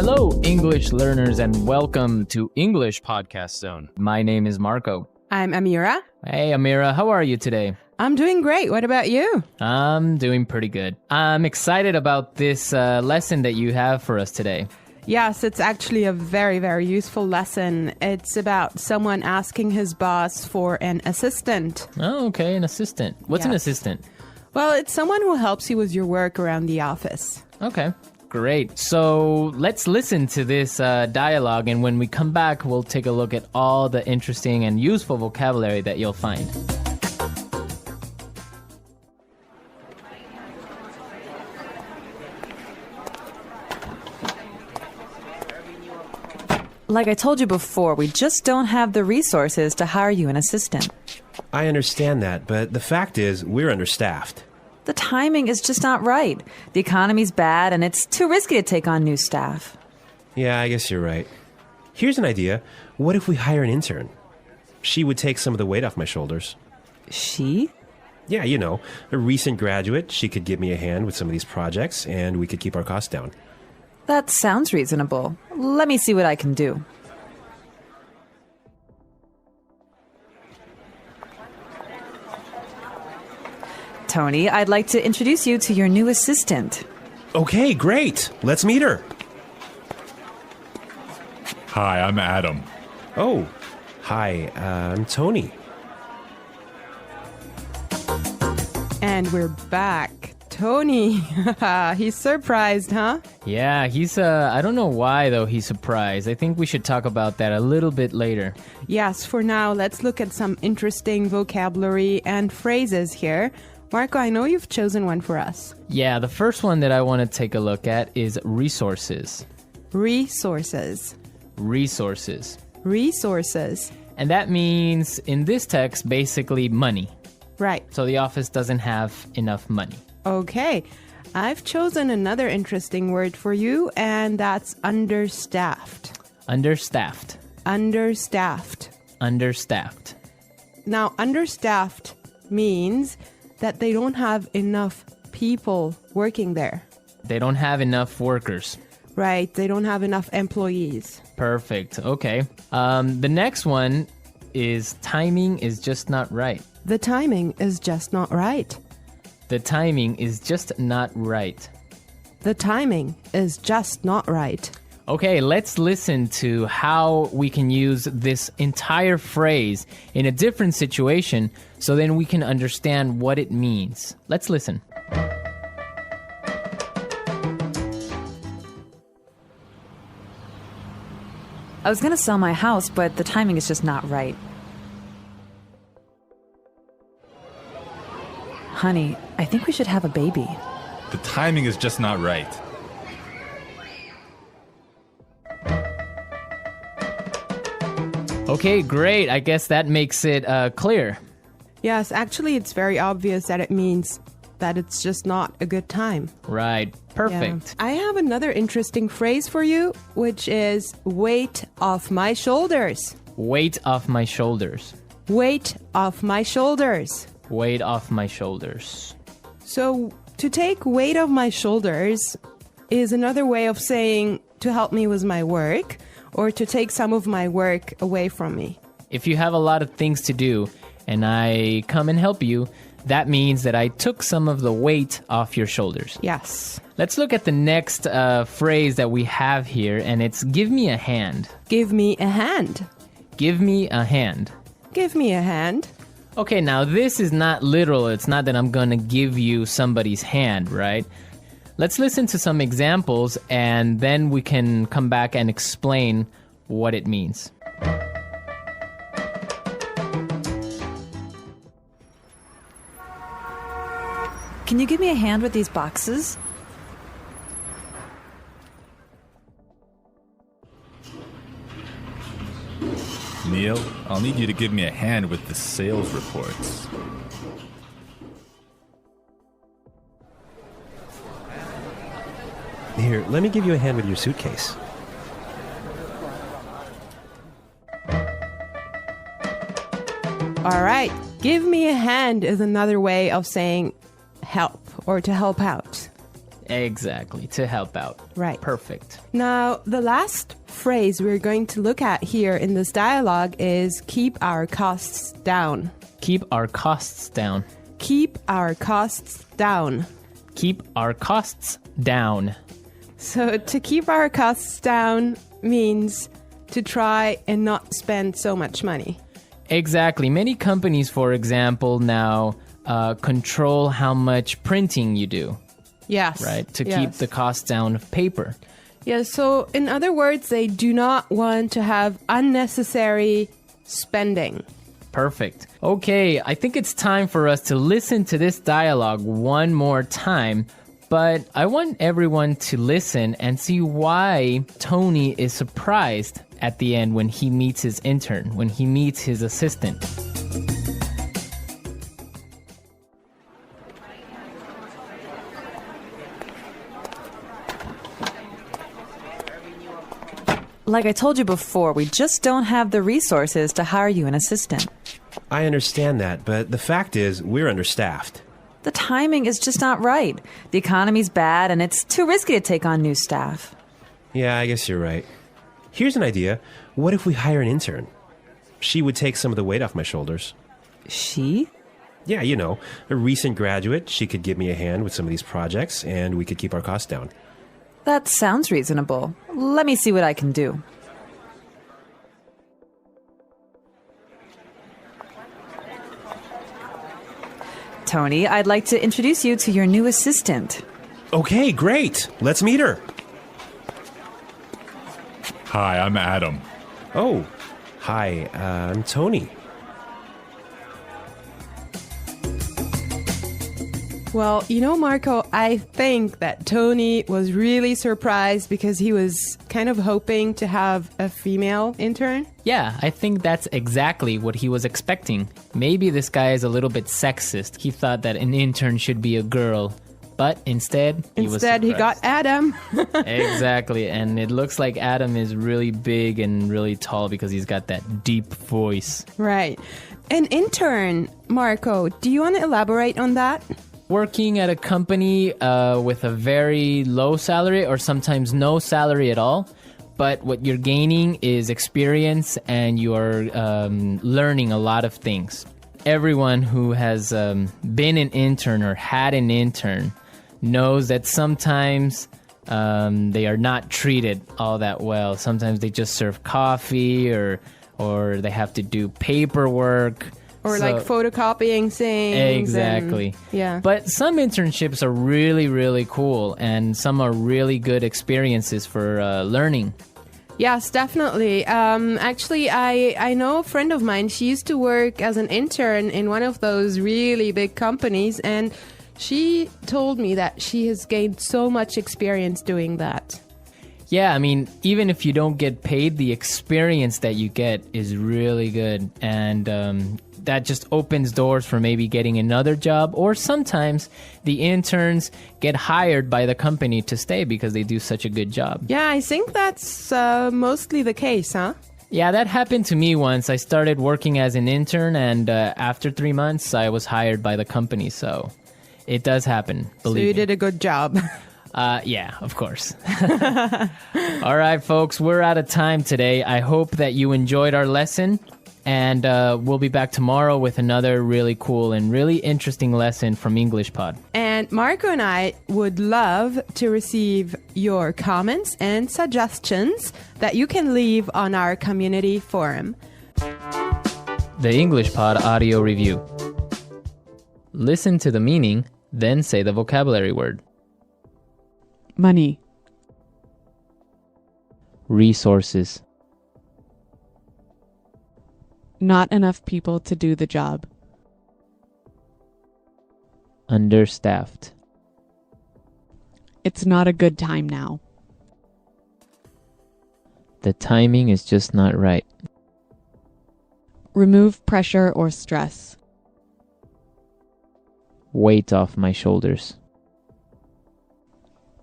Hello, English learners, and welcome to English Podcast Zone. My name is Marco. I'm Amira. Hey, Amira, how are you today? I'm doing great. What about you? I'm doing pretty good. I'm excited about this lesson that you have for us today. Yes, it's actually a very, very useful lesson. It's about someone asking his boss for an assistant. Oh, okay, an assistant. What's an assistant? Well, it's someone who helps you with your work around the office. Okay, great. So let's listen to this dialogue, and when we come back, we'll take a look at all the interesting and useful vocabulary that you'll find. Like I told you before, we just don't have the resources to hire you an assistant. I understand that, but the fact is, we're understaffed. The timing is just not right. The economy's bad, and it's too risky to take on new staff. Yeah, I guess you're right. Here's an idea. What if we hire an intern? She would take some of the weight off my shoulders. She? Yeah, you know, a recent graduate. She could give me a hand with some of these projects, and we could keep our costs down. That sounds reasonable. Let me see what I can do. Tony, I'd like to introduce you to your new assistant. Okay, great. Let's meet her. Hi, I'm Adam. Oh, hi, I'm Tony. And we're back. Tony, he's surprised, huh? Yeah, he's, I don't know why, though, he's surprised. I think we should talk about that a little bit later. Yes, for now, let's look at some interesting vocabulary and phrases here. Marco, I know you've chosen one for us. Yeah, the first one that I want to take a look at is resources. Resources. Resources. Resources. And that means, in this text, basically money. Right. So the office doesn't have enough money. Okay. I've chosen another interesting word for you, and that's understaffed. Understaffed. Understaffed. Understaffed. Now, understaffed means that they don't have enough people working there. They don't have enough workers. Right. They don't have enough employees. Perfect. Okay. The next one is timing is just not right. The timing is just not right. The timing is just not right. The timing is just not right. Okay, let's listen to how we can use this entire phrase in a different situation so then we can understand what it means. Let's listen. I was going to sell my house, but the timing is just not right. Honey, I think we should have a baby. The timing is just not right. Okay, great. I guess that makes it clear. Yes, actually, it's very obvious that it means that it's just not a good time. Right. Perfect. Yeah. I have another interesting phrase for you, which is weight off my shoulders. Weight off my shoulders. Weight off my shoulders. Weight off my shoulders. So, to take weight off my shoulders is another way of saying to help me with my work or to take some of my work away from me. If you have a lot of things to do and I come and help you, that means that I took some of the weight off your shoulders. Yes. Let's look at the next phrase that we have here, and it's give me a hand. Give me a hand. Give me a hand. Give me a hand. Okay, now this is not literal. It's not that I'm going to give you somebody's hand, right? Let's listen to some examples, and then we can come back and explain what it means. Can you give me a hand with these boxes? Neil, I'll need you to give me a hand with the sales reports. Here, let me give you a hand with your suitcase. All right. Give me a hand is another way of saying help or to help out. Exactly, to help out. Right. Perfect. Now, the last phrase we're going to look at here in this dialogue is keep our costs down. Keep our costs down. Keep our costs down. Keep our costs down. So to keep our costs down means to try and not spend so much money. Exactly. Many companies, for example, now control how much printing you do, Yes. right? To yes. keep the cost down of paper. Yeah, so in other words, they do not want to have unnecessary spending. Perfect. Okay, I think it's time for us to listen to this dialogue one more time. But I want everyone to listen and see why Tony is surprised at the end when he meets his intern, when he meets his assistant. Like I told you before, we just don't have the resources to hire you an assistant. I understand that, but the fact is, we're understaffed. The timing is just not right. The economy's bad, and it's too risky to take on new staff. Yeah, I guess you're right. Here's an idea. What if we hire an intern? She would take some of the weight off my shoulders. She? Yeah, you know, a recent graduate. She could give me a hand with some of these projects, and we could keep our costs down. That sounds reasonable. Let me see what I can do. Tony, I'd like to introduce you to your new assistant. Okay, great. Let's meet her. Hi, I'm Adam. Oh, hi, I'm Tony. Well, you know, Marco, I think that Tony was really surprised because he was kind of hoping to have a female intern. Yeah, I think that's exactly what he was expecting. Maybe this guy is a little bit sexist. He thought that an intern should be a girl. But instead, he got Adam. Exactly, and it looks like Adam is really big and really tall because he's got that deep voice. Right. An intern, Marco, do you want to elaborate on that? Working at a company with a very low salary or sometimes no salary at all, but what you're gaining is experience and you're learning a lot of things. Everyone who has been an intern or had an intern knows that sometimes they are not treated all that well. Sometimes they just serve coffee or they have to do paperwork. Or like photocopying things. Exactly. Yeah. But some internships are really, really cool, and some are really good experiences for learning. Yes, definitely. Actually, I know a friend of mine. She used to work as an intern in one of those really big companies, and she told me that she has gained so much experience doing that. Yeah, I mean, even if you don't get paid, the experience that you get is really good, and that just opens doors for maybe getting another job, or sometimes the interns get hired by the company to stay because they do such a good job. Yeah, I think that's mostly the case, huh? Yeah, that happened to me once. I started working as an intern, and after 3 months, I was hired by the company, so it does happen, believe me. So you did a good job. Yeah, of course. All right, folks, we're out of time today. I hope that you enjoyed our lesson. And we'll be back tomorrow with another really cool and really interesting lesson from English Pod. And Marco and I would love to receive your comments and suggestions that you can leave on our community forum. The English Pod Audio Review. Listen to the meaning, then say the vocabulary word. Money. Resources. Not enough people to do the job. Understaffed. It's not a good time now. The timing is just not right. Remove pressure or stress. Weight off my shoulders.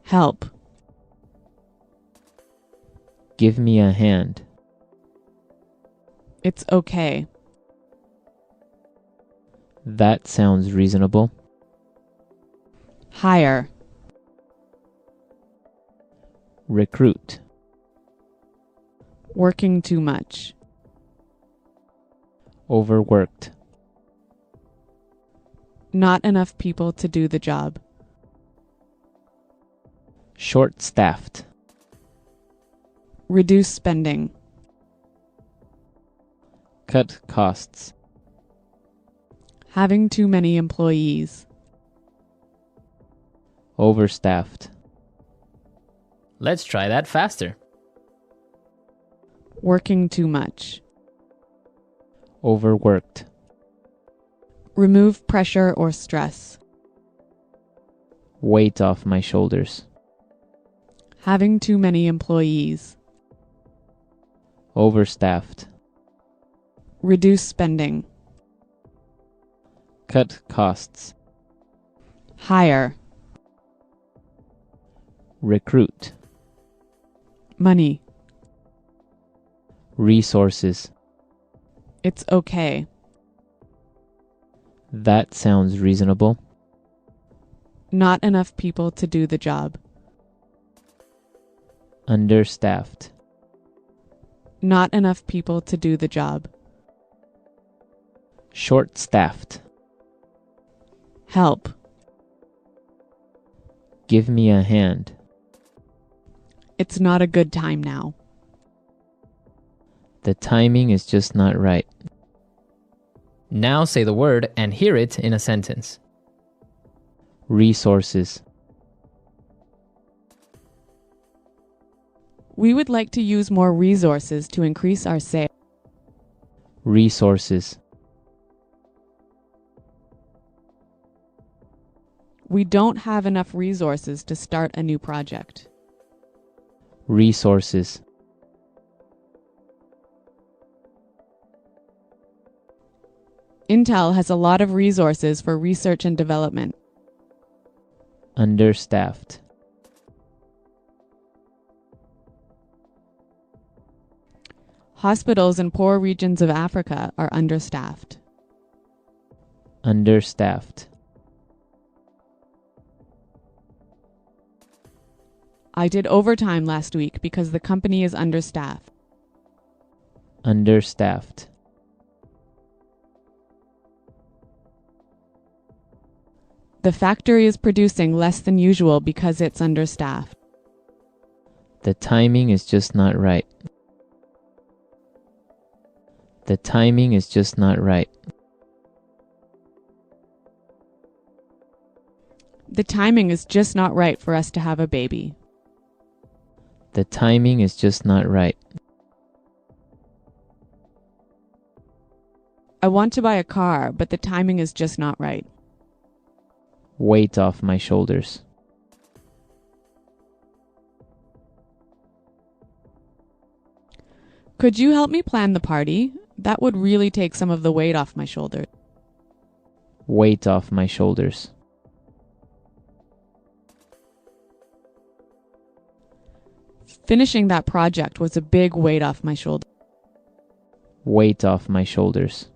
Help. Give me a hand. It's okay. That sounds reasonable. Hire. Recruit. Working too much. Overworked. Not enough people to do the job. Short-staffed. Reduce spending. Cut costs. Having too many employees. Overstaffed. Let's try that faster. Working too much. Overworked. Remove pressure or stress. Weight off my shoulders. Having too many employees. Overstaffed. Reduce spending. Cut costs. Hire. Recruit. Money. Resources. It's okay. That sounds reasonable. Not enough people to do the job. Understaffed. Not enough people to do the job. Short-staffed. Help. Give me a hand. It's not a good time now. The timing is just not right. Now say the word and hear it in a sentence. Resources. We would like to use more resources to increase our sales. Resources. We don't have enough resources to start a new project. Resources. Intel has a lot of resources for research and development. Understaffed. Hospitals in poor regions of Africa are understaffed. Understaffed. I did overtime last week because the company is understaffed. Understaffed. The factory is producing less than usual because it's understaffed. The timing is just not right. The timing is just not right. The timing is just not right for us to have a baby. The timing is just not right. I want to buy a car, but the timing is just not right. Weight off my shoulders. Could you help me plan the party? That would really take some of the weight off my shoulders. Weight off my shoulders. Finishing that project was a big weight off my shoulders. Weight off my shoulders.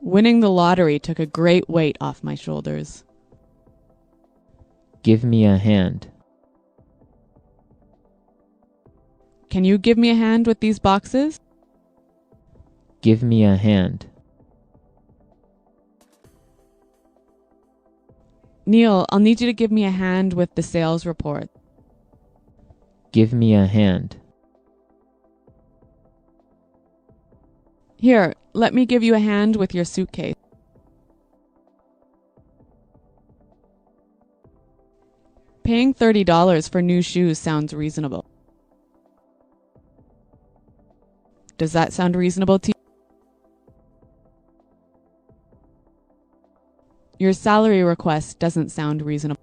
Winning the lottery took a great weight off my shoulders. Give me a hand. Can you give me a hand with these boxes? Give me a hand. Neil, I'll need you to give me a hand with the sales report. Give me a hand. Here, let me give you a hand with your suitcase. Paying $30 for new shoes sounds reasonable. Does that sound reasonable to you? Your salary request doesn't sound reasonable.